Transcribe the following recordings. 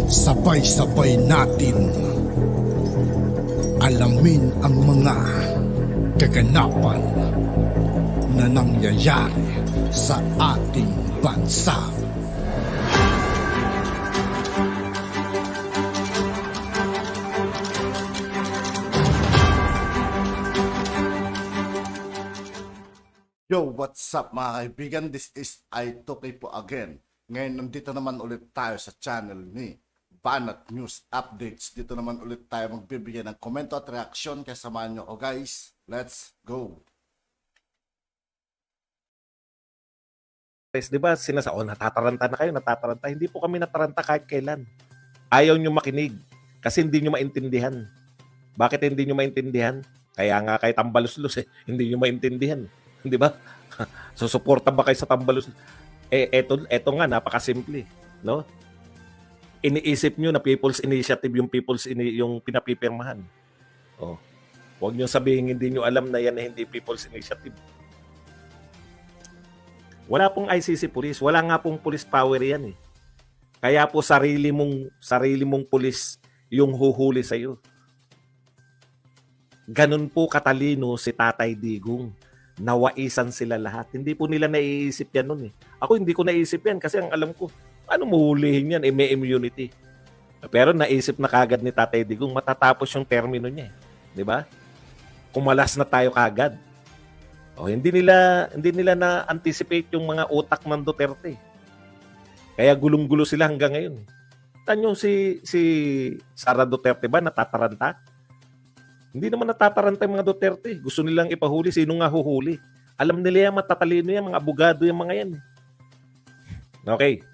Sabay-sabay natin alamin ang mga kaganapan na nangyayari sa ating bansa. Yo, what's up mga kaibigan? This is I2K po again. Ngayon, nandito naman ulit tayo sa channel ni Banat News Updates. Dito naman ulit tayo magbibigay ng komento at reaksyon. Kaya samahan nyo ko guys. Let's go! Guys, di ba natataranta na kayo, natataranta. Hindi po kami nataranta kahit kailan. Ayaw nyo makinig kasi hindi nyo maintindihan. Bakit hindi nyo maintindihan? Kaya nga kay tambalos-los hindi nyo maintindihan. Di ba? Susuporta ba kayo sa tambalos? Eto nga, napakasimple. No? Iniisip nyo na People's Initiative yung yung pinapipirmahan. Oh. Huwag nyo sabihin hindi nyo alam na yan na hindi People's Initiative. Wala pong ICC police. Wala nga pong police power yan eh. Kaya po sarili mong police yung huhuli sa'yo. Ganun po katalino si Tatay Digong. Nawaisan sila lahat. Hindi po nila naiisip yan nun eh. Ako hindi ko naisip yan kasi ang alam ko, ano mahulihin yan? May immunity. Pero naisip na kagad ni Tatay Digong, matatapos yung termino niya eh. Di ba? Kumalas na tayo kagad. O, hindi nila na-anticipate yung mga utak ng Duterte. Kaya gulong-gulo sila hanggang ngayon. Tanyo si Sara Duterte ba natataranta? Hindi naman natataranta yung mga Duterte. Gusto nilang ipahuli. Sino nga huhuli? Alam nila yan, matatalino yan, mga abogado yung mga yan. Okay.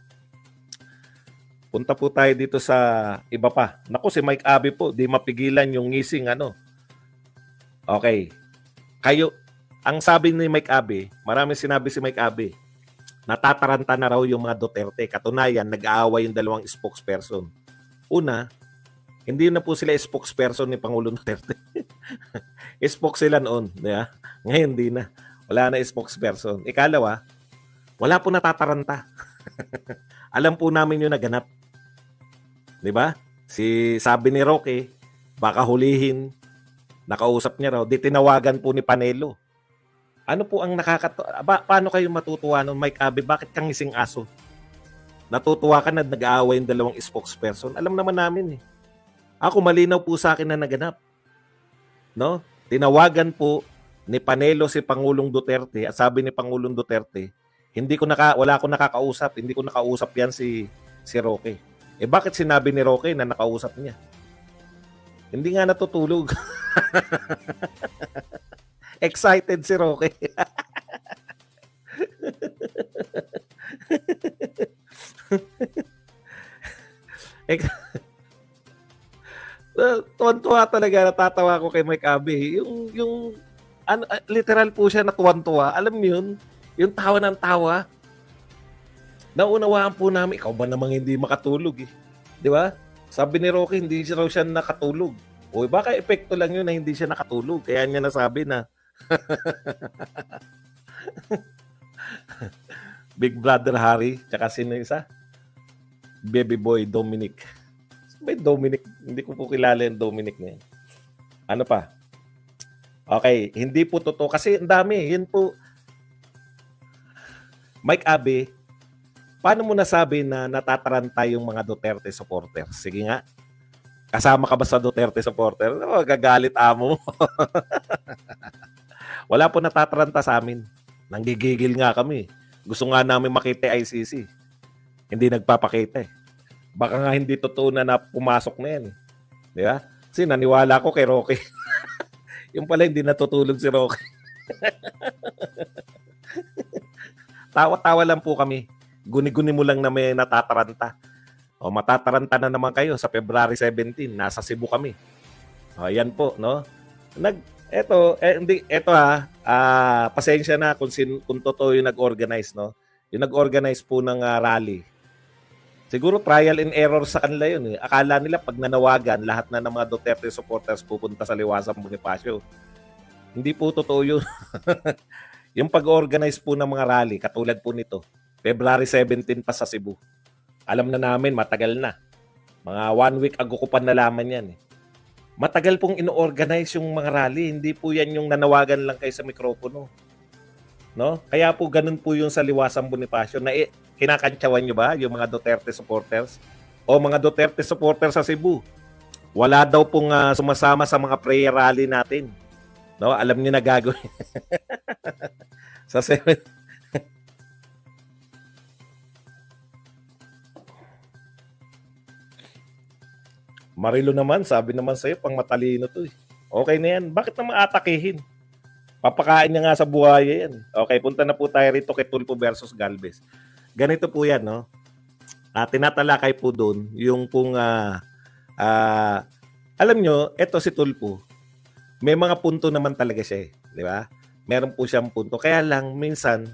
Punta po tayo dito sa iba pa. Naku, si Mike Abe po, di mapigilan yung ngising ano. Okay. Kayo, ang sabi ni Mike Abe, maraming sinabi si Mike Abe, natataranta na raw yung mga Duterte. Katunayan, nag-aaway yung dalawang spokesperson. Una, hindi na po sila spokesperson ni Pangulong Duterte. Spokes sila noon. Yeah? Ngayon, hindi na. Wala na spokesperson. Ikalawa, wala po natataranta. Alam po namin yung naganap. Diba? Sabi ni Roque, baka hulihin. Nakausap niya raw. Di tinawagan po ni Panelo. Ano po ang paano kayo matutuwa nun, Mike Abe? Bakit kang ising aso? Natutuwa ka na nag-aaway yung dalawang spokesperson. Alam naman namin eh. Ako malinaw po sa akin na naganap. No? Tinawagan po ni Panelo si Pangulong Duterte at sabi ni Pangulong Duterte, wala ko nakakausap, hindi ko nakausap yan si Roque. Bakit sinabi ni Roque na nakausap niya? Hindi nga natutulog. Excited si Roque. Tuwan-tuwa talaga, natatawa ko kay Mike Abe. Yung literal po siya na tuwan-tuwa. Alam mo yun? Yung tawa ng tawa. Naunawaan po namin, ikaw ba namang hindi makatulog eh? Di ba? Sabi ni Rocky, hindi raw siya nakatulog. O baka epekto lang yun na hindi siya nakatulog. Kaya niya nasabi na Big Brother Harry, tsaka sino isa? Baby Boy Dominic. May Dominic, hindi ko po kilala yung Dominic na yun. Ano pa? Okay, hindi po totoo. Kasi ang dami. Yun po. Mike Abe, paano mo nasabi na natataranta yung mga Duterte supporters? Sige nga. Kasama ka ba sa Duterte supporter? Oh, gagalit amo. Wala po natataranta sa amin. Nanggigigil nga kami. Gusto nga namin makita ICC. Hindi nagpapakita eh. Baka nga hindi totoo na pumasok na yan. Di ba? Kasi naniwala ko kay Roque. Yung pala hindi natutulog si Roque. Tawa-tawa lang po kami. Guni-guni mo lang na may natataranta. O matataranta na naman kayo sa February 17. Nasa Cebu kami. O yan po, no? Pasensya na kung totoo yung nag-organize, no? Yung nag-organize po ng rally. Siguro trial and error sa kanila yun eh. Akala nila pag nanawagan, lahat na ng mga Duterte supporters pupunta sa Liwasang Bonifacio. Hindi po totoo yun. Yung pag-organize po ng mga rally, katulad po nito, February 17 pa sa Cebu. Alam na namin, matagal na. Mga 1 week ago ko pa nalaman yan eh. Matagal pong ino-organize yung mga rally. Hindi po yan yung nanawagan lang kayo sa mikropono. No? Kaya po ganun po yung sa Liwasang Bonifacio na kinakantsawan nyo ba yung mga Duterte supporters? O mga Duterte supporters sa Cebu? Wala daw pong sumasama sa mga prayer rally natin. No? Alam niyo na gagawin. Sa 7. Marilo naman, sabi naman sa'yo, pang matalino to eh. Okay na yan. Bakit naman atakihin? Papakain niya nga sa buhaya yan. Okay, punta na po tayo rito kay Tulfo versus Galvez. Ganito po yan, no? Tinatalakay po doon yung pong alam nyo, eto si Tulfo, may mga punto naman talaga siya eh. Di ba? Meron po siyang punto. Kaya lang, minsan,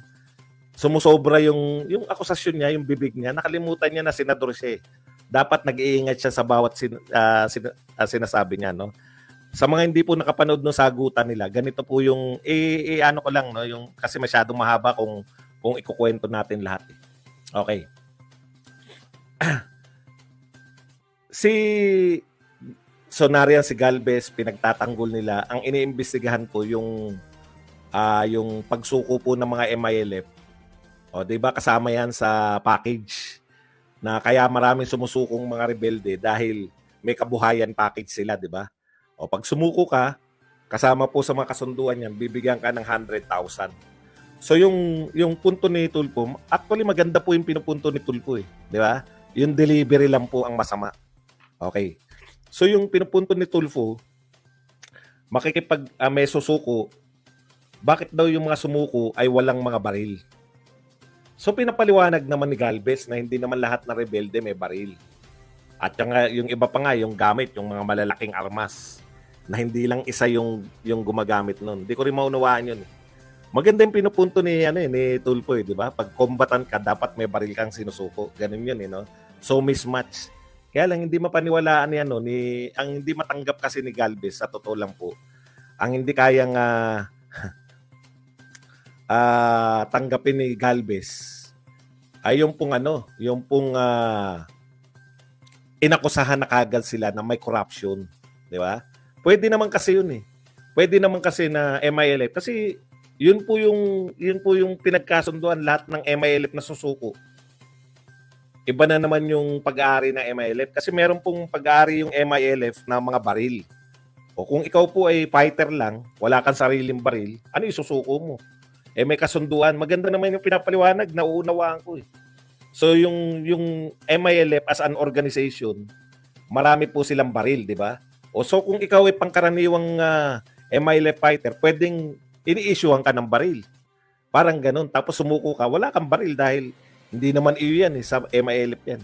sumusobra yung akusasyon niya, yung bibig niya. Nakalimutan niya na senador siya eh. Dapat nag-iingat siya sa bawat sinasabi niya, no? Sa mga hindi po nakapanood ng sagutan nila, ganito po yung ano ko lang, no, yung kasi masyadong mahaba kung ikukuwento natin lahat. Eh. Okay. Sonarian si Galvez, pinagtatanggol nila. Ang iniimbestigahan po yung pagsuko po ng mga MILF. O, 'di ba kasama 'yan sa package na kaya maraming sumusukong mga rebelde dahil may kabuhayan package sila, 'di ba? O pag sumuko ka, kasama po sa mga kasunduan 'yan, bibigyan ka ng 100,000. So yung punto ni Tulfo, actually maganda po yung pinupunto ni Tulfo eh, 'di ba? Yung delivery lang po ang masama. Okay. So yung pinupunto ni Tulfo, may susuko, bakit daw yung mga sumuko ay walang mga baril? So pinapaliwanag naman ni Galvez na hindi naman lahat na rebelde may baril. At yung iba pa nga, yung gamit, yung mga malalaking armas, na hindi lang isa yung gumagamit nun. Hindi ko rin maunawaan yun. Maganda yung pinupunto ni Tulfo, di ba? Pag combatant ka, dapat may baril kang sinusuko. Ganun yun, no? So mismatch. Kaya lang hindi mapaniwalaan yan, no? Ang hindi matanggap kasi ni Galvez, sa totoo lang po, ang hindi kayang tanggapin ni Galvez ay yung pong inakusahan na kagad sila na may corruption, di ba? Pwede naman kasi yun eh. Pwede naman kasi na MILF kasi yun po yung pinagkasunduan lahat ng MILF na susuko. Iba na naman yung pag-aari ng MILF kasi meron pong pag-aari yung MILF na mga baril. O kung ikaw po ay fighter lang, wala kang sariling baril, ano isusuko mo? May kasunduan. Maganda naman yung pinapaliwanag, nauunawaan ko eh. So yung MILF as an organization, marami po silang baril, di ba? O so kung ikaw ay pangkaraniwang MILF fighter, pwedeng ini-issuehan ka ng baril. Parang ganun. Tapos sumuko ka, wala kang baril dahil hindi naman iyo yan eh, sa MILF yan.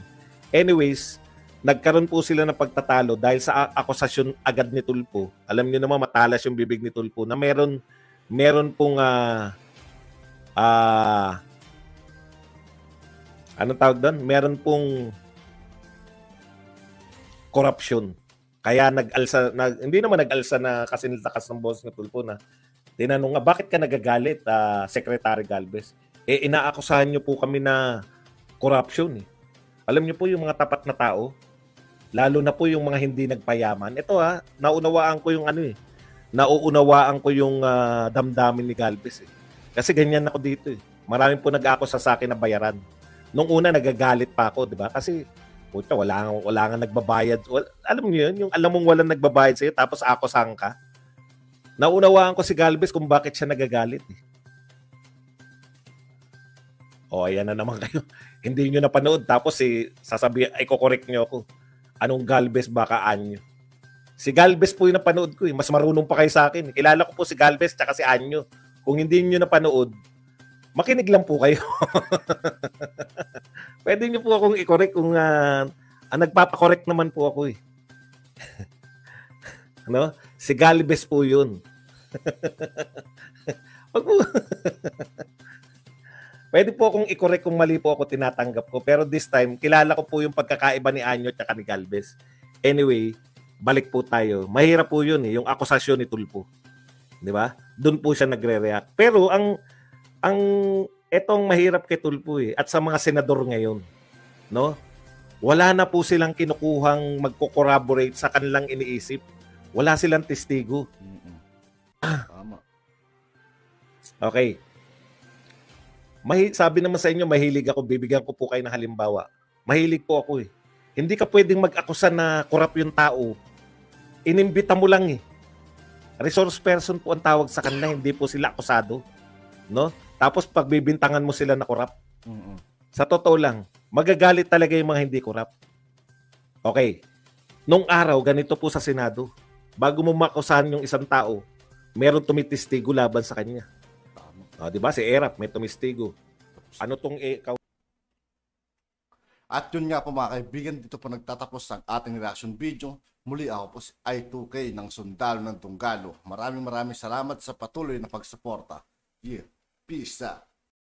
Anyways, nagkaroon po sila ng pagtatalo dahil sa akusasyon agad ni Tulfo. Alam niyo naman matalas yung bibig ni Tulfo na meron pong anong tawag doon? Meron pong corruption. Kaya hindi naman nag-alsa na kasi niltakas ng boss ng Tulfo na tinanong nga, bakit ka nagagalit, Secretary Galvez? Inaakusahan niyo po kami na corruption eh. Alam niyo po yung mga tapat na tao, lalo na po yung mga hindi nagpayaman. Ito nauunawaan ko yung nauunawaan ko yung damdamin ni Galvez eh. Kasi ganyan ako dito eh. Maraming po nag-akusa sa akin na bayaran. Nung una nagagalit pa ako, 'di ba? Kasi puta, wala nga nagbabayad. Alam niyo 'yun, yung alam mong walang nagbabayad sa iyo tapos akusahan ka. Naunawaan ko si Galvez kung bakit siya nagagalit eh. Ayan na naman kayo. Hindi niyo napanood tapos sasabihin ay ko-correct niyo ako. Anong Galvez baka Anyo? Si Galvez po yung napanood ko eh. Mas marunong pa kayo sa akin. Kilala ko po si Galvez tsaka si Anyo. Kung hindi niyo napanood, makinig lang po kayo. Pwede niyo po akong i-correct kung nagpapakorek naman po ako eh. Si Galvez po yun. Pwede po akong i-correct kung mali po ako, tinatanggap ko. Pero this time, kilala ko po yung pagkakaiba ni Anyo at ni Galvez. Anyway, balik po tayo. Mahirap po yun eh, yung akusasyon ni Tulfo. Di ba? Doon po siya nagre-react. Pero ang etong mahirap kay Tulfo eh, at sa mga senador ngayon, no? Wala na po silang kinukuhang magko-corroborate sa kanilang iniisip. Wala silang testigo. Tama. Okay. Sabi naman sa inyo, mahilig ako. Bibigyan ko po kayo ng halimbawa. Mahilig po ako eh. Hindi ka pwedeng mag-akusa na korap yung tao. Inimbita mo lang eh. Resource person po ang tawag sa kanila, hindi po sila akusado. No? Tapos pagbibintangan mo sila na korap. Sa totoo lang, magagalit talaga yung mga hindi korap. Okay. Nung araw, ganito po sa Senado. Bago mo makusahan yung isang tao, meron tumitistigo laban sa kanya. Di ba? Si Erap, may tumistigo. Ano tong At yun nga po mga kaibigan, dito po nagtatapos ang ating reaction video. Muli ako po si I2K ng Sundalo ng Tunggalo. Maraming salamat sa patuloy na pagsuporta. Yeah. Peace out.